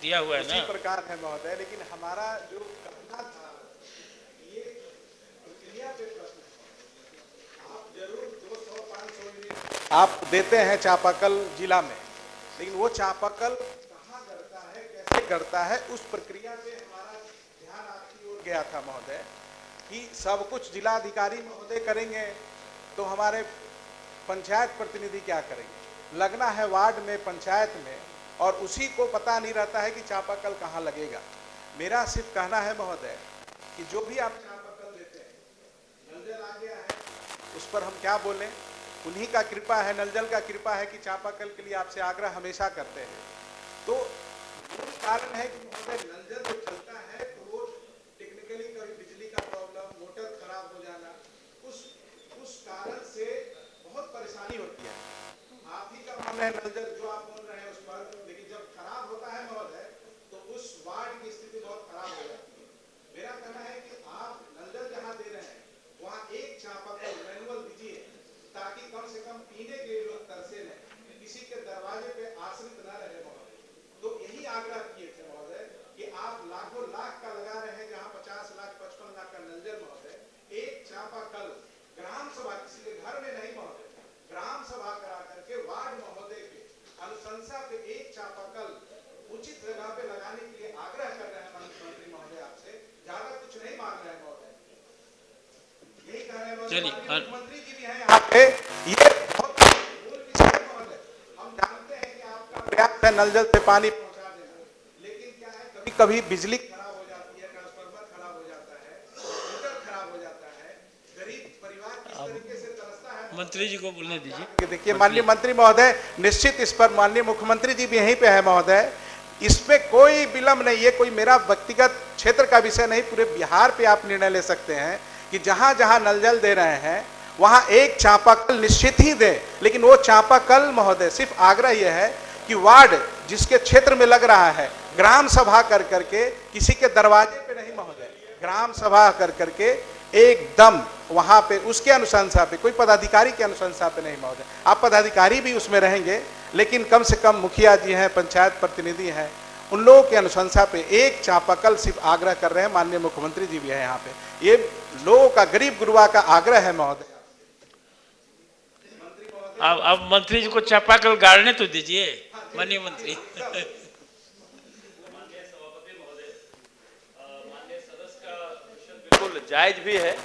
दिया हुआ है ना। उसी प्रकार है महोदय, लेकिन हमारा जो कहना था ये प्रक्रिया पे प्रश्न है। आप जरूर 200-500 यूनिट आप देते हैं चापाकल जिला में, लेकिन वो चापाकल कहाँ गढ़ता है, कैसे गढ़ता है, उस प्रक्रिया पे हमारा ध्यान आपकी ओर गया था महोदय, कि सब कुछ जिलाधिकारी महोदय करेंगे तो हमारे पंचायत प्रतिनिधि क्या करेंगे। लगना है वार्ड में, पंचायत में, और उसी को पता नहीं रहता है कि चापाकल कहाँ लगेगा। मेरा सिर्फ कहना है महोदय कि जो भी आप चापाकल देते हैं, नल जल आ गया है, उस पर हम क्या बोलें, उन्हीं का कृपा है, नल जल का कृपा है कि चापाकल के लिए आपसे आग्रह हमेशा करते हैं। तो मूल कारण है कि महोदय नल जल जो चलता है तो वो टेक्निकली कभी बिजली का प्रॉब्लम, मोटर खराब हो जाना, उस कारण से बहुत परेशानी होती है। आप ही का मामला है नल जल जो आप बोल रहे हैं उस पर, लेकिन जब खराब होता है महोदय तो उस वार्ड की स्थिति बहुत खराब हो जाती है। मेरा कहना है कि आप नल जल जहाँ दे रहे हैं वहाँ एक चापाकल मैनुअल दीजिए, ताकि कम से कम पीने के लिए लोग तरसे नहीं, किसी के दरवाजे पे आश्रित न रहे महोदय। तो यही आग्रह किए थे महोदय कि आप लाखों लाख का लगा रहे हैं, जहाँ 50 लाख 55 लाख का नल जल महोदय, एक चापाकल ग्राम सभा, किसी के घर में नहीं महोदय, ग्राम सभा करा करके वार्ड महोदय के अनुशंसा पे एक चापाकल उचित जगह पे लगाने के लिए आग्रह कर रहे हैं मंत्री महोदय आपसे। ज्यादा कुछ नहीं मांग रहे हैं महोदय, यही कह रहे हैं महोदय। मुख्यमंत्री जी भी हैं यहाँ पे, ये बहुत मूल विषय है महोदय। हम जानते हैं कि आपका प्रयास है नल जल से पानी पहुंचा देना, लेकिन क्या है, कभी कभी बिजली खराब हो जाती है, ट्रांसफार्मर खराब हो जाता है, मोटर खराब हो जाता है, गरीब परिवार किस तरीके से तरसता है। मंत्री जी को बोलने दीजिए। देखिए माननीय मंत्री महोदय, निश्चित इस पर माननीय मुख्यमंत्री जी भी यहीं पे है महोदय, इसमें कोई विलंब नहीं, ये कोई मेरा व्यक्तिगत क्षेत्र का विषय नहीं, पूरे बिहार पे आप निर्णय ले सकते हैं कि जहां जहां नल जल दे रहे हैं वहां एक चापाकल निश्चित ही दें। लेकिन वो चापाकल महोदय सिर्फ आग्रह यह है कि वार्ड जिसके क्षेत्र में लग रहा है, ग्राम सभा कर करके, किसी के दरवाजे पे नहीं महोदय, ग्राम सभा कर करके एकदम वहां पे उसके अनुशंसा पे, कोई पदाधिकारी के अनुशंसा पे नहीं महोदय। आप पदाधिकारी भी उसमें रहेंगे, लेकिन कम से कम मुखिया जी हैं, पंचायत प्रतिनिधि हैं, उन लोगों के अनुशंसा पे एक चापाकल सिर्फ आग्रह कर रहे हैं। माननीय मुख्यमंत्री जी भी है यहाँ पे, ये लोगों का, गरीब गुरुआ का आग्रह है महोदय। अब मंत्री जी को चापाकल गाड़ने तो दीजिए माननीय मंत्री। बिल्कुल जायज भी है,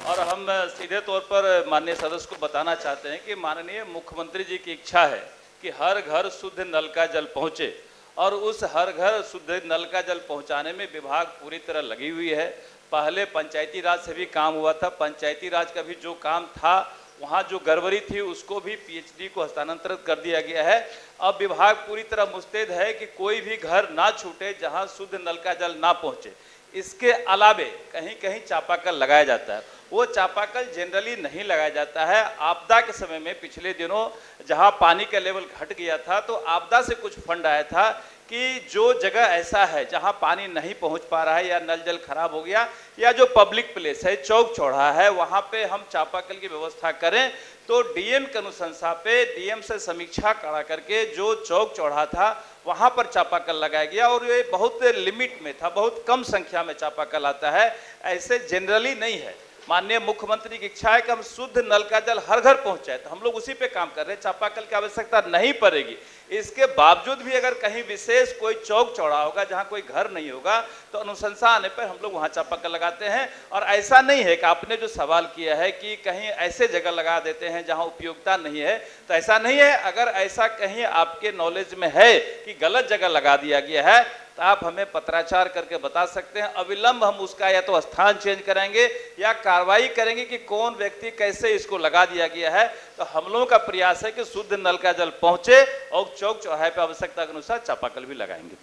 और हम सीधे तौर पर माननीय सदस्य को बताना चाहते हैं कि माननीय मुख्यमंत्री जी की इच्छा है कि हर घर शुद्ध नल का जल पहुंचे, और उस हर घर शुद्ध नल का जल पहुंचाने में विभाग पूरी तरह लगी हुई है। पहले पंचायती राज से भी काम हुआ था, पंचायती राज का भी जो काम था, वहाँ जो गड़बड़ी थी उसको भी पीएचडी को हस्तांतरित कर दिया गया है। अब विभाग पूरी तरह मुस्तैद है कि कोई भी घर ना छूटे जहाँ शुद्ध नल का जल ना पहुँचे। इसके अलावे कहीं कहीं चापाकल लगाया जाता है, वो चापाकल जनरली नहीं लगाया जाता है। आपदा के समय में पिछले दिनों जहां पानी का लेवल घट गया था, तो आपदा से कुछ फंड आया था कि जो जगह ऐसा है जहां पानी नहीं पहुंच पा रहा है, या नल जल खराब हो गया, या जो पब्लिक प्लेस है, चौक चौराहा है, वहां पे हम चापाकल की व्यवस्था करें। तो डीएम के अनुशंसा पे, डीएम से समीक्षा करा करके जो चौक चौराहा था वहां पर चापाकल लगाया गया, और ये बहुत लिमिट में था, बहुत कम संख्या में चापाकल आता है, ऐसे जनरली नहीं है। माननीय मुख्यमंत्री की इच्छा है कि हम शुद्ध नल का जल हर घर पहुंचाए, तो हम लोग उसी पे काम कर रहे हैं। चापाकल की आवश्यकता नहीं पड़ेगी। इसके बावजूद भी अगर कहीं विशेष कोई चौक चौड़ा होगा जहां कोई घर नहीं होगा, तो अनुशंसा आने पर हम लोग वहां चापाकल लगाते हैं। और ऐसा नहीं है कि आपने जो सवाल किया है कि कहीं ऐसे जगह लगा देते हैं जहां उपयोगिता नहीं है, तो ऐसा नहीं है। अगर ऐसा कहीं आपके नॉलेज में है कि गलत जगह लगा दिया गया है, तो आप हमें पत्राचार करके बता सकते हैं। अविलंब हम उसका या तो स्थान चेंज करेंगे या कार्रवाई करेंगे कि कौन व्यक्ति कैसे इसको लगा दिया गया है। तो हम लोगों का प्रयास है कि शुद्ध नल का जल पहुंचे, और चौक चौराहे पे आवश्यकता के अनुसार चापाकल भी लगाएंगे।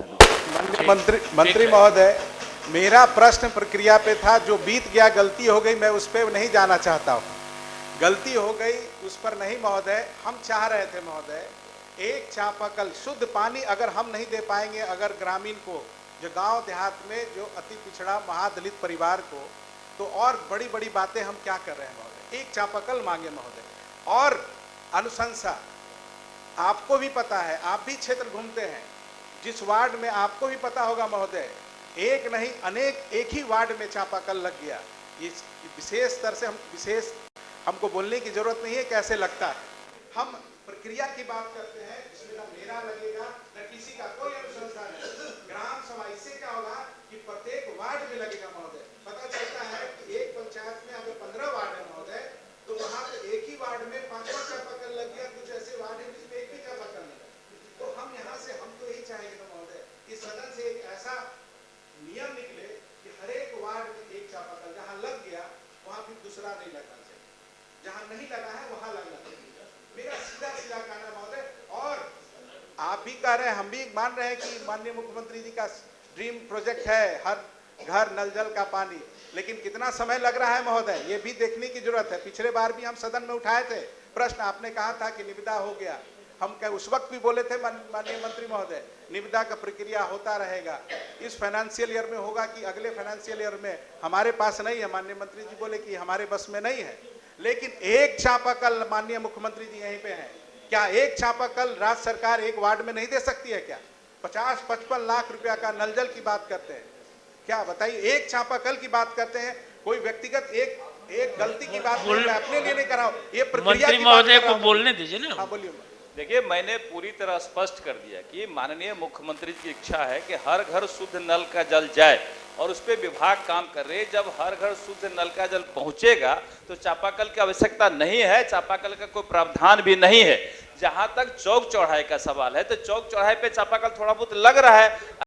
मंत्री महोदय, मेरा प्रश्न प्रक्रिया पे था, जो बीत गया, गलती हो गई, मैं उस पर नहीं जाना चाहता हूँ। गलती हो गई उस पर नहीं महोदय। हम चाह रहे थे महोदय, एक चापाकल शुद्ध पानी अगर हम नहीं दे पाएंगे, अगर ग्रामीण को, जो गांव देहात में जो अति पिछड़ा महादलित परिवार को, तो और बड़ी बड़ी बातें हम क्या कर रहे हैं महोदय। एक चापाकल मांगे महोदय। और अनुशंसा आपको भी पता है, आप भी क्षेत्र घूमते हैं, जिस वार्ड में आपको भी पता होगा महोदय, एक नहीं अनेक, एक ही वार्ड में चापाकल लग गया। इस विशेष स्तर से हमको बोलने की जरूरत नहीं है कैसे लगता है। हम प्रक्रिया की बात करते हैं जिसमें ना मेरा लगेगा न किसी का कोई अनुशंसा नहीं। ग्राम सभा इससे क्या होगा कि प्रत्येक वार्ड में लगेगा महोदय। पता चलता है कि एक पंचायत में अगर 15 वार्ड है महोदय, तो वहां पे एक ही वार्ड में 5-5 चापाकल लग गया। कुछ ऐसे वार्ड है जिसमें एक भी चापाकल नहीं लगा। तो हम यहाँ से हम तो यही चाहेंगे ना महोदय, इस सदन से एक ऐसा नियम निकले कि हर एक वार्ड में एक चापाकल, जहाँ लग गया वहां फिर दूसरा नहीं लगना चाहिए, जहाँ नहीं लगा है वहां लगना चाहिए। मेरा सीधा सीधा कहना महोदय। और आप भी कह रहे हैं, हम भी मान रहे हैं कि माननीय मुख्यमंत्री जी का ड्रीम प्रोजेक्ट है हर घर नल जल का पानी, लेकिन कितना समय लग रहा है महोदय, ये भी देखने की जरूरत है। पिछले बार भी हम सदन में उठाए थे प्रश्न, आपने कहा था कि निविदा हो गया। हम क्या उस वक्त भी बोले थे माननीय मंत्री महोदय, निविदा का प्रक्रिया होता रहेगा, इस फाइनेंशियल ईयर में होगा कि अगले फाइनेंशियल ईयर में, हमारे पास नहीं है। माननीय मंत्री जी बोले कि हमारे बस में नहीं है। लेकिन एक चापाकल माननीय मुख्यमंत्री जी यहीं पे हैं, क्या एक चापाकल राज्य सरकार एक वार्ड में नहीं दे सकती है क्या? 50-55 लाख रुपया का नल जल की बात करते हैं, क्या बताइए, एक चापाकल की बात करते हैं। कोई व्यक्तिगत एक गलती की बात नहीं, मैं अपने लिए नहीं कर रहा हूं, ये प्रक्रिया मंत्री की बात महोदय कर रहा को हूं। बोलने दीजिए ना। हाँ बोलिए। देखिए, मैंने पूरी तरह स्पष्ट कर दिया कि माननीय मुख्यमंत्री की इच्छा है कि हर घर शुद्ध नल का जल जाए, और उस पर विभाग काम कर रहे हैं। जब हर घर शुद्ध नल का जल पहुंचेगा तो चापाकल की आवश्यकता नहीं है, चापाकल का कोई प्रावधान भी नहीं है। जहां तक चौक चौराहे का सवाल है, तो चौक चौराहे पे चापाकल थोड़ा बहुत लग रहा है।